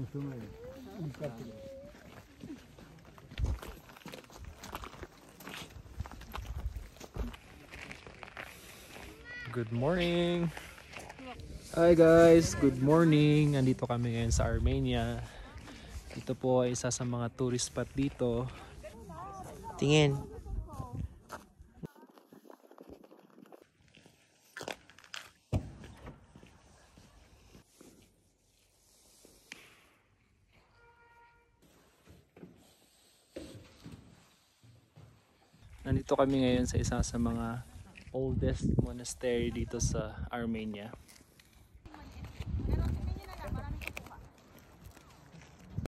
Good morning! Hi guys! Good morning! Andito kami ngayon sa Armenia. Ito po ay isa sa mga tourist spot dito. Tingin! Nandito kami ngayon sa isa sa mga oldest monastery dito sa Armenia.